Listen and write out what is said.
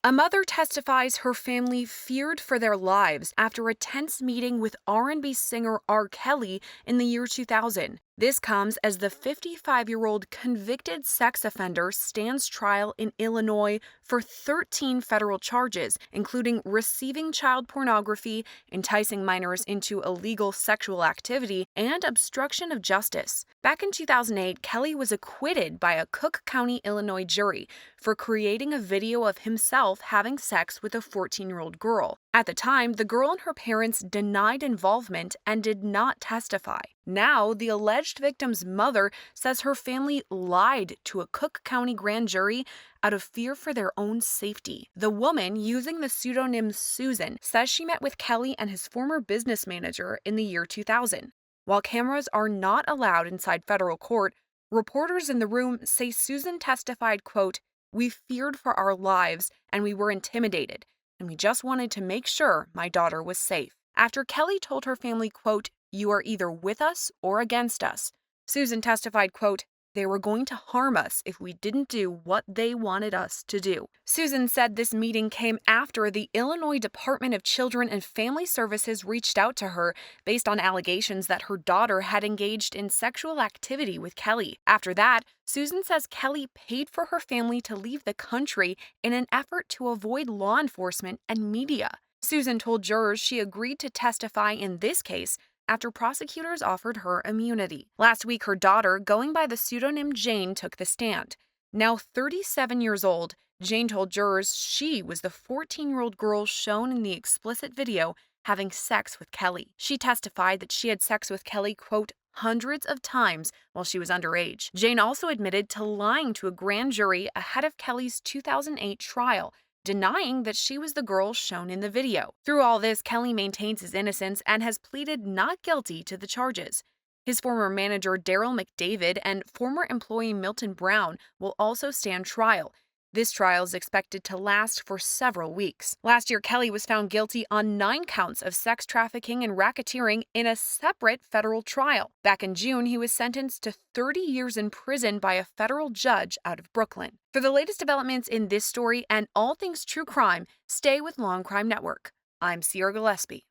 A mother testifies her family feared for their lives after a tense meeting with R&B singer R. Kelly in the year 2000. This comes as the 55-year-old convicted sex offender stands trial in Illinois for 13 federal charges, including receiving child pornography, enticing minors into illegal sexual activity, and obstruction of justice. Back in 2008, Kelly was acquitted by a Cook County, Illinois jury for creating a video of himself having sex with a 14-year-old girl. At the time, the girl and her parents denied involvement and did not testify. Now, the alleged victim's mother says her family lied to a Cook County grand jury out of fear for their own safety. The woman, using the pseudonym Susan, says she met with Kelly and his former business manager in the year 2000. While cameras are not allowed inside federal court, reporters in the room say Susan testified, quote, "We feared for our lives and we were intimidated, and we just wanted to make sure my daughter was safe." After Kelly told her family, quote, "You are either with us or against us," Susan testified, quote, "They were going to harm us if we didn't do what they wanted us to do." Susan said this meeting came after the Illinois Department of Children and Family Services reached out to her based on allegations that her daughter had engaged in sexual activity with Kelly. After that, Susan says Kelly paid for her family to leave the country in an effort to avoid law enforcement and media. Susan told jurors she agreed to testify in this case after prosecutors offered her immunity. Last week, her daughter, going by the pseudonym Jane, took the stand. Now 37 years old, Jane told jurors she was the 14-year-old girl shown in the explicit video having sex with Kelly. She testified that she had sex with Kelly, quote, "hundreds of times while she was underage." Jane also admitted to lying to a grand jury ahead of Kelly's 2008 trial, denying that she was the girl shown in the video. Through all this, Kelly maintains his innocence and has pleaded not guilty to the charges. His former manager, Daryl McDavid, and former employee Milton Brown will also stand trial. This trial is expected to last for several weeks. Last year, Kelly was found guilty on 9 counts of sex trafficking and racketeering in a separate federal trial. Back in June, he was sentenced to 30 years in prison by a federal judge out of Brooklyn. For the latest developments in this story and all things true crime, stay with Law&Crime Network. I'm Sierra Gillespie.